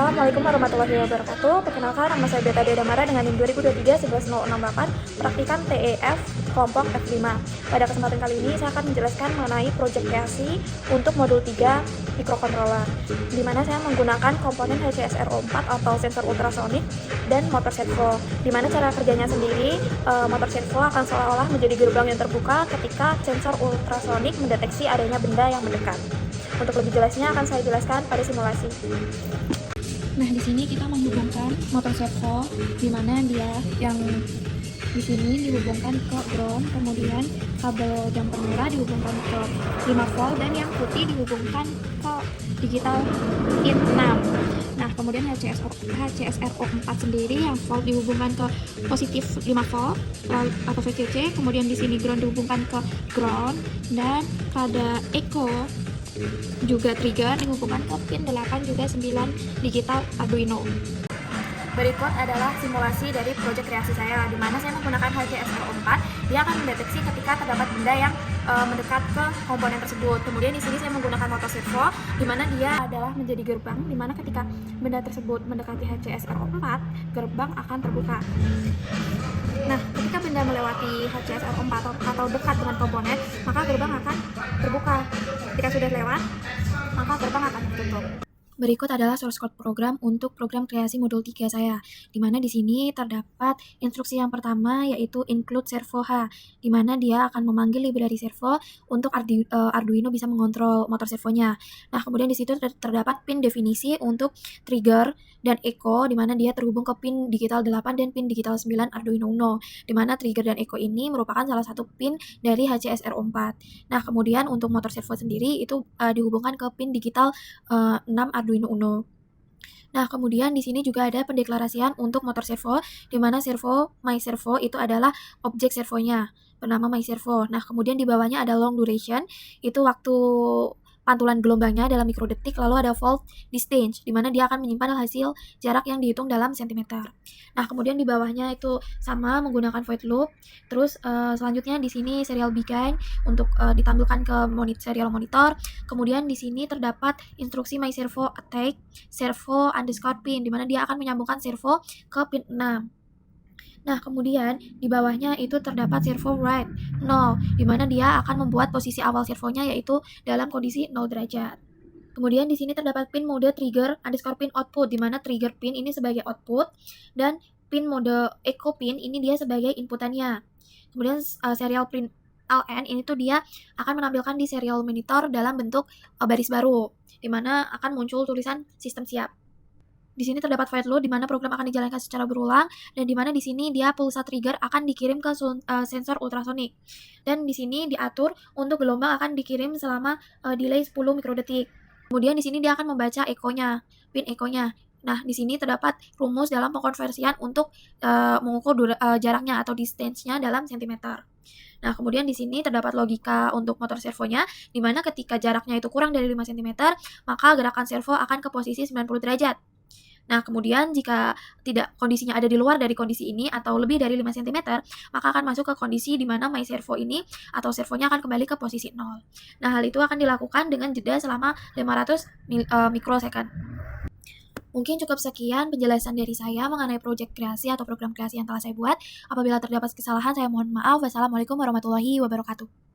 Assalamualaikum warahmatullahi wabarakatuh. Perkenalkan, nama saya Beta Dedamara dengan NIM 2023-11068, praktikan TEF kelompok F5. Pada kesempatan kali ini saya akan menjelaskan mengenai proyek kreasi untuk modul 3 microcontroller, di mana saya menggunakan komponen HCSR4 atau sensor ultrasonik dan motor servo. Di mana cara kerjanya sendiri, motor servo akan seolah-olah menjadi gerbang yang terbuka ketika sensor ultrasonik mendeteksi adanya benda yang mendekat. Untuk lebih jelasnya akan saya jelaskan pada simulasi. Nah, di sini kita menghubungkan motor servo, di mana dia yang di sini dihubungkan ke ground, kemudian kabel jumper merah dihubungkan ke 5 volt dan yang putih dihubungkan ke digital pin 6. Nah, kemudian HCSR4 sendiri yang volt dihubungkan ke positif 5 volt atau VCC, kemudian di sini ground dihubungkan ke ground, dan pada echo juga trigger dihubungkan ke pin 8 juga 9 digital Arduino. Berikut adalah simulasi dari proyek kreasi saya, di mana saya menggunakan HCSR4. Dia akan mendeteksi ketika terdapat benda yang mendekat ke komponen tersebut. Kemudian di sini saya menggunakan motor servo, di mana dia adalah menjadi gerbang, di mana ketika benda tersebut mendekati HCSR4, gerbang akan terbuka. Nah, ketika benda melewati HCSR4 atau dekat dengan komponen, maka gerbang akan terbuka. Ketika sudah lewat, maka gerbang akan tertutup. Berikut adalah source code program untuk program kreasi modul 3 saya, di mana di sini terdapat instruksi yang pertama yaitu include servo H, di mana dia akan memanggil library servo untuk Arduino bisa mengontrol motor servonya. Nah, kemudian di situ terdapat pin definisi untuk trigger dan echo, di mana dia terhubung ke pin digital 8 dan pin digital 9 Arduino Uno, di mana trigger dan echo ini merupakan salah satu pin dari HCSR4. Nah, kemudian untuk motor servo sendiri itu dihubungkan ke pin digital 6 Arduino Uno. Nah, kemudian di sini juga ada pendeklarasian untuk motor servo, di mana servo myservo itu adalah objek servonya bernama myservo. Nah, kemudian di bawahnya ada long duration, itu waktu pantulan gelombangnya dalam mikrodetik, lalu ada volt distance, di mana dia akan menyimpan hasil jarak yang dihitung dalam sentimeter. Nah, kemudian di bawahnya itu sama menggunakan void loop. Terus selanjutnya di sini serial begin untuk ditampilkan ke serial monitor. Kemudian di sini terdapat instruksi myservo attack servo underscore pin, di mana dia akan menyambungkan servo ke pin 6. Nah, kemudian di bawahnya itu terdapat servo right 0, di mana dia akan membuat posisi awal servonya yaitu dalam kondisi 0 derajat. Kemudian di sini terdapat pin mode trigger underscore pin output, di mana trigger pin ini sebagai output dan pin mode echo pin ini dia sebagai inputannya. Kemudian serial pin LN ini tuh dia akan menampilkan di serial monitor dalam bentuk baris baru, di mana akan muncul tulisan sistem siap. Di sini terdapat void loop, di mana program akan dijalankan secara berulang, dan di mana di sini dia pulsa trigger akan dikirim ke sensor ultrasonik. Dan di sini diatur untuk gelombang akan dikirim selama delay 10 mikrodetik. Kemudian di sini dia akan membaca echo-nya, pin echo-nya. Nah, di sini terdapat rumus dalam pengkonversian untuk mengukur jaraknya atau distance-nya dalam sentimeter. Nah, kemudian di sini terdapat logika untuk motor servonya, di mana ketika jaraknya itu kurang dari 5 cm, maka gerakan servo akan ke posisi 90 derajat. Nah, kemudian jika tidak kondisinya ada di luar dari kondisi ini atau lebih dari 5 cm, maka akan masuk ke kondisi di mana my servo ini atau servonya akan kembali ke posisi 0. Nah, hal itu akan dilakukan dengan jeda selama 500 mikrosecond. Mungkin cukup sekian penjelasan dari saya mengenai proyek kreasi atau program kreasi yang telah saya buat. Apabila terdapat kesalahan, saya mohon maaf. Wassalamualaikum warahmatullahi wabarakatuh.